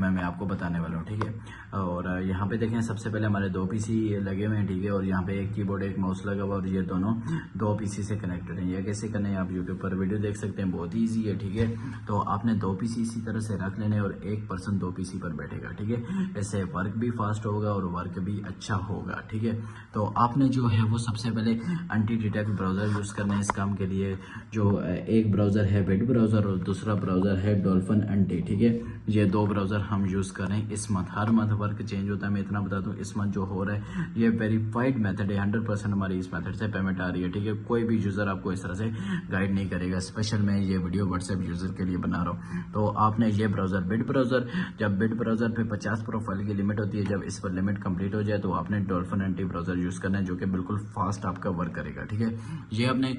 में मैं आपको बताने वाला हूँ, ठीक है। और यहाँ पे देखें, सबसे पहले हमारे 2 पीसी लगे हुए हैं, ठीक है। और यहाँ पे एक कीबोर्ड एक माउस लगा हुआ और ये दोनों 2 पीसी से कनेक्टेड हैं। ये कैसे करना है आप यूट्यूब पर वीडियो देख सकते हैं, बहुत ही ईजी है, ठीक है। तो आपने 2 पीसी इसी तरह से रख लेने और एक पर्सन 2 पीसी पर बैठेगा, ठीक है। ऐसे वर्क भी फास्ट होगा और वर्क भी अच्छा होगा, ठीक है। तो आपने जो है वो सबसे पहले एंटी डिटेक्ट ब्राउज़र यूज़ करना है इस काम के लिए। जो एक ब्राउज़र है वेब ब्राउज़र और दूसरा ब्राउज़र है डॉल्फिन एंटी, ठीक है। ये 2 ब्राउज़र हम यूज़ कर रहे हैं इस मंथ। हर मंथ वर्क चेंज होता है, मैं इतना बता दूं, इस मंथ जो हो रहा है ये वेरीफाइड मेथड है, 100% हमारी इस मेथड से पेमेंट आ रही है, ठीक है। कोई भी यूज़र आपको इस तरह से गाइड नहीं करेगा। स्पेशल मैं ये वीडियो व्हाट्सएप यूज़र के लिए बना रहा हूँ। तो आपने ये ब्राउज़र बिड ब्राउज़र, जब बिड ब्राउज़र पे 50 प्रोफाइल की लिमिट होती है, जब इस पर लिमिट कंप्लीट हो जाए तो आपने डॉल्फिन एंटी ब्राउज़र यूज़ करना है, जो कि बिल्कुल फास्ट आपका वर्क करेगा, ठीक है। ये आपने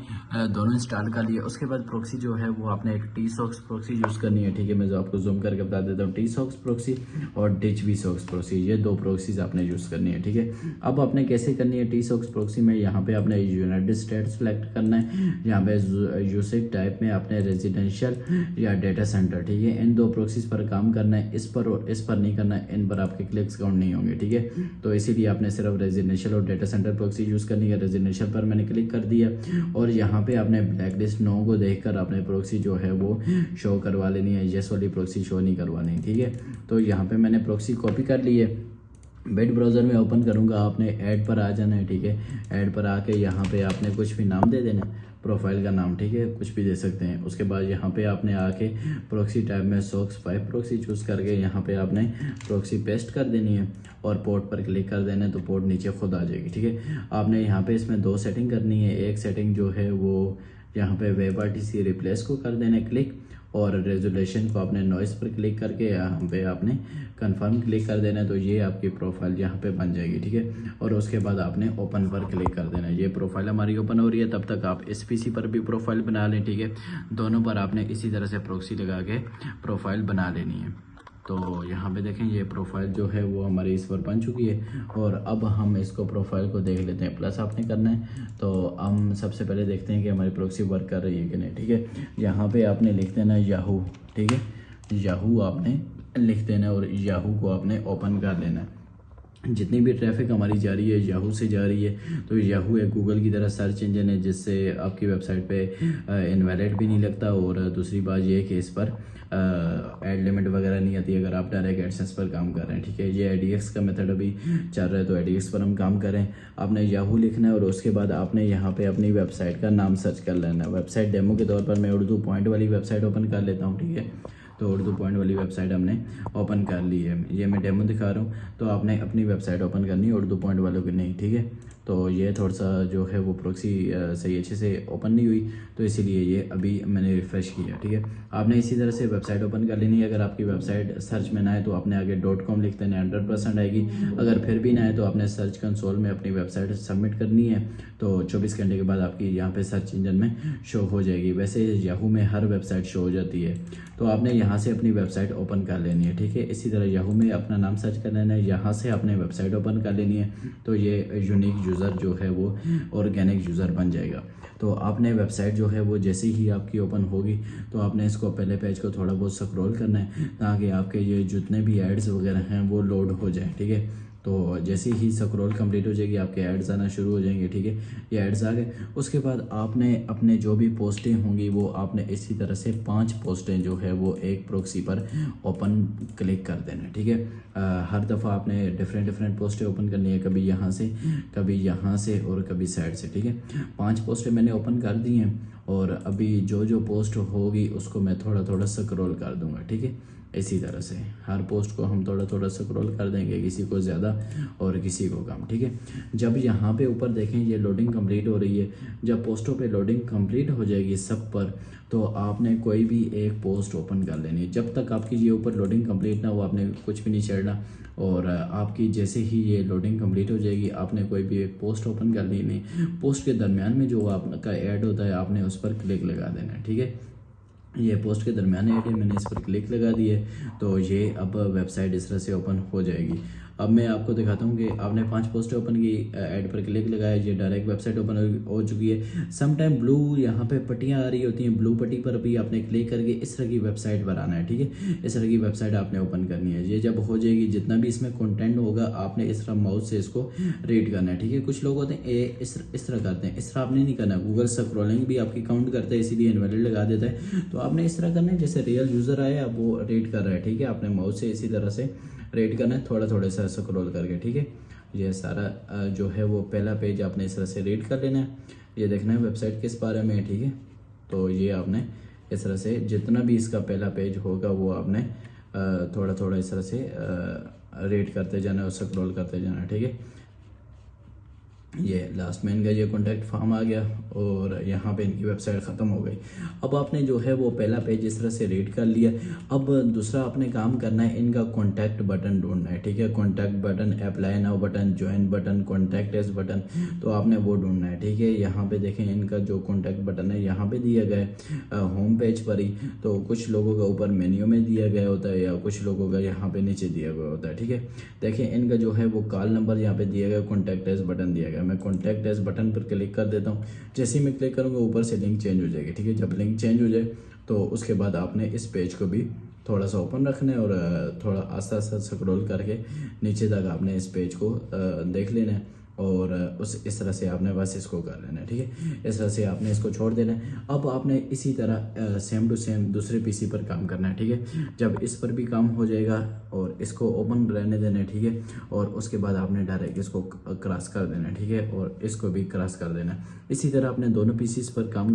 दोनों इंस्टॉल कर लिए। उसके बाद प्रोक्सी जो है वो आपने एक टी-सॉक्स प्रोक्सी यूज़ करनी है, ठीक है। मैं जो आपको जूम करके बता देता हूँ, टी-सॉक्स प्रोक्सी और डिच-वी-सॉक्स प्रोक्सी, ये 2 प्रोक्सीज आपने यूज़ करनी है, ठीक है। अब आपने कैसे करनी है टी-सॉक्स प्रोक्सी में, यहाँ पे आपने यूनाइटेड स्टेट सेलेक्ट करना है। यहाँ पे यूसेज टाइप में आपने रेजिडेंशियल या डेटा सेंटर, ठीक है। इन 2 प्रोक्सीज पर काम करना है, इस पर और इस पर नहीं करना है, इन पर आपके क्लिक्स काउंट नहीं होंगे, ठीक है। तो इसीलिए आपने सिर्फ रेजिडेंशियल और डेटा सेंटर प्रोक्सी यूज़ करनी है। रेजिडेंशियल पर मैंने क्लिक कर दिया और यहाँ पे आपने ब्लैक लिस्ट नो को देखकर आपने प्रोक्सी जो है वो शो करवा लेनी है, येस वाली प्रोक्सी शो नहीं करवानी, ठीक है। तो यहाँ पे मैंने प्रोक्सी कॉपी कर ली है। वेब ब्राउज़र में ओपन करूँगा, आपने ऐड पर आ जाना है, ठीक है। ऐड पर आके यहाँ पे आपने कुछ भी नाम दे देना, प्रोफाइल का नाम, ठीक है, कुछ भी दे सकते हैं। उसके बाद यहाँ पे आपने आके प्रोक्सी टैब में सोक्स 5 प्रोक्सी चूज़ करके यहाँ पे आपने प्रोक्सी पेस्ट कर देनी है और पोर्ट पर क्लिक कर देना है, तो पोर्ट नीचे खुद आ जाएगी, ठीक है। आपने यहाँ पे इसमें 2 सेटिंग करनी है। एक सेटिंग जो है वो यहाँ पे WebRTC रिप्लेस को कर देना है क्लिक, और रेजोल्यूशन को आपने नॉइस पर क्लिक करके यहाँ पे आपने कंफर्म क्लिक कर देना है, तो ये आपकी प्रोफाइल यहाँ पे बन जाएगी, ठीक है। और उसके बाद आपने ओपन पर क्लिक कर देना है। ये प्रोफाइल हमारी ओपन हो रही है, तब तक आप इस पीसी पर भी प्रोफाइल बना लें, ठीक है। दोनों पर आपने इसी तरह से प्रोक्सी लगा के प्रोफाइल बना लेनी है। तो यहाँ पे देखें, ये प्रोफाइल जो है वो हमारी इस पर बन चुकी है। और अब हम इसको प्रोफाइल को देख लेते हैं, प्लस आपने करना है। तो हम सबसे पहले देखते हैं कि हमारी प्रोक्सी वर्क कर रही है कि नहीं, ठीक है। यहाँ पे आपने लिख देना याहू, ठीक है। याहू आपने लिख देना और याहू को आपने ओपन कर लेना है। जितनी भी ट्रैफिक हमारी जा रही है याहू से जा रही है, तो याहू एक गूगल की तरह सर्च इंजन है, जिससे आपकी वेबसाइट पे इनवैलिड भी नहीं लगता। और दूसरी बात ये है कि इस पर एड लिमिट वगैरह नहीं आती अगर आप डायरेक्ट एडसेंस पर काम कर रहे हैं, ठीक है। ये ADX का मेथड अभी चल रहा है, तो ADX पर हम काम करें। आपने याहू लिखना है और उसके बाद आपने यहाँ पे अपनी वेबसाइट का नाम सर्च कर लेना है। वेबसाइट डेमो के तौर पर मैं उर्दू पॉइंट वाली वेबसाइट ओपन कर लेता हूँ, ठीक है। तो उर्दू पॉइंट वाली वेबसाइट हमने ओपन कर ली है। ये मैं डेमो दिखा रहा हूँ, तो आपने अपनी वेबसाइट ओपन करनी है, उर्दू पॉइंट वालों की नहीं, ठीक है। तो ये थोड़ा सा जो है वो प्रोक्सी सही अच्छे से ओपन नहीं हुई, तो इसीलिए ये अभी मैंने रिफ्रेश किया, ठीक है। आपने इसी तरह से वेबसाइट ओपन कर लेनी है। अगर आपकी वेबसाइट सर्च में ना आए तो आपने आगे .com लिख देना, 100% आएगी। अगर फिर भी ना आए तो आपने सर्च कंसोल में अपनी वेबसाइट सबमिट करनी है, तो 24 घंटे के बाद आपकी यहाँ पे सर्च इंजन में शो हो जाएगी। वैसे याहू में हर वेबसाइट शो हो जाती है, तो आपने यहाँ से अपनी वेबसाइट ओपन कर लेनी है, ठीक है। इसी तरह याहू में अपना नाम सर्च कर लेना है, यहाँ से आपने वेबसाइट ओपन कर लेनी है, तो ये यूनिक यूज़र जो है वो ऑर्गेनिक यूज़र बन जाएगा। तो आपने वेबसाइट जो है वो जैसे ही आपकी ओपन होगी, तो आपने इसको पहले पेज को थोड़ा बहुत स्क्रॉल करना है, ताकि आपके ये जितने भी एड्स वगैरह हैं वो लोड हो जाए, ठीक है। तो जैसे ही स्क्रॉल कंप्लीट हो जाएगी, आपके ऐड्स आना शुरू हो जाएंगे, ठीक है। ये ऐड्स आ गए। उसके बाद आपने अपने जो भी पोस्टें होंगी वो आपने इसी तरह से 5 पोस्टें जो है वो एक प्रोक्सी पर ओपन क्लिक कर देना, ठीक है। हर दफ़ा आपने डिफरेंट पोस्टें ओपन करनी है, कभी यहाँ से, कभी यहाँ से और कभी साइड से, ठीक है। 5 पोस्टें मैंने ओपन कर दी हैं और अभी जो पोस्ट होगी उसको मैं थोड़ा स्क्रॉल कर दूंगा, ठीक है। इसी तरह से हर पोस्ट को हम थोड़ा स्क्रॉल कर देंगे, किसी को ज़्यादा और किसी को कम, ठीक है। जब यहाँ पे ऊपर देखें ये लोडिंग कंप्लीट हो रही है, जब पोस्टों पे लोडिंग कंप्लीट हो जाएगी सब पर, तो आपने कोई भी एक पोस्ट ओपन कर लेनी है। जब तक आपकी ये ऊपर लोडिंग कंप्लीट ना हो, आपने कुछ भी नहीं छेड़ना। और आपकी जैसे ही ये लोडिंग कंप्लीट हो जाएगी, आपने कोई भी एक पोस्ट ओपन कर लेनी। पोस्ट के दरमियान में जो आपका ऐड होता है, आपने उस पर क्लिक लगा देना है, ठीक है। ये पोस्ट के दरमियान ऐड है, मैंने इस पर क्लिक लगा दी है, तो ये अब वेबसाइट इस तरह से ओपन हो जाएगी। अब मैं आपको दिखाता हूँ कि आपने 5 पोस्ट ओपन की, ऐड पर क्लिक लगाया, ये डायरेक्ट वेबसाइट ओपन हो चुकी है। सम टाइम ब्लू यहाँ पे पट्टियाँ आ रही होती हैं, ब्लू पट्टी पर भी आपने क्लिक करके इस तरह की वेबसाइट पर आना है, ठीक है। इस तरह की वेबसाइट आपने ओपन करनी है। ये जब हो जाएगी, जितना भी इसमें कंटेंट होगा आपने इस तरह माउस से इसको रीड करना है, ठीक है। कुछ लोग होते हैं इस तरह करते हैं, इस तरह आपने नहीं करना। गूगल स्क्रॉलिंग भी आपकी काउंट करता है, इसीलिए इनवैलिड लगा देता है। तो आपने इस तरह करना है जैसे रियल यूजर आया वो रीड कर रहा है, ठीक है। आपने माउस से इसी तरह से रीड करना है, थोड़ा थोड़ा सा स्क्रॉल करके, ठीक है। ये सारा जो है वो पहला पेज आपने इस तरह से रीड कर लेना है। ये देखना है वेबसाइट किस बारे में है, ठीक है। तो ये आपने इस तरह से जितना भी इसका पहला पेज होगा वो आपने थोड़ा थोड़ा इस तरह से रीड करते जाना और स्क्रॉल करते जाना, ठीक है। ये लास्ट में इनका ये कॉन्टैक्ट फॉर्म आ गया और यहाँ पे इनकी वेबसाइट ख़त्म हो गई। अब आपने जो है वो पहला पेज इस तरह से रीड कर लिया। अब दूसरा आपने काम करना है, इनका कॉन्टैक्ट बटन ढूंढना है, ठीक है। Contact button, apply now button, join button, contact S button, तो आपने वो ढूंढना है, ठीक है। यहाँ पे देखें इनका जो कॉन्टैक्ट बटन है यहाँ पे दिया गया है होम पेज पर ही। तो कुछ लोगों का ऊपर मेन्यू में दिया गया होता है या कुछ लोगों का यहाँ पे नीचे दिया गया होता है, ठीक है। देखें इनका जो है वो कॉल नंबर यहाँ पे दिया गया, कॉन्टैक्ट एस बटन दिया गया। मैं कॉन्टैक्ट एस बटन पर क्लिक कर देता हूँ। जैसे ही मैं क्लिक करूँगा ऊपर से लिंक चेंज हो जाएगी, ठीक है। जब लिंक चेंज हो जाए तो उसके बाद आपने इस पेज को भी थोड़ा सा ओपन रखना है और थोड़ा आस्ते आस्ते स्क्रॉल करके नीचे तक आपने इस पेज को देख लेना है और इस तरह से आपने बस इसको कर लेना है, ठीक है। इस तरह से आपने इसको छोड़ देना है। अब आपने इसी तरह सेम टू सेम दूसरे पीसी पर काम करना है, ठीक है। जब इस पर भी काम हो जाएगा और इसको ओपन रहने देना है, ठीक है। और उसके बाद आपने डायरेक्ट इसको क्रॉस कर देना है, ठीक है। और इसको भी क्रॉस कर देना है। इसी तरह आपने दोनों पीसीस पर काम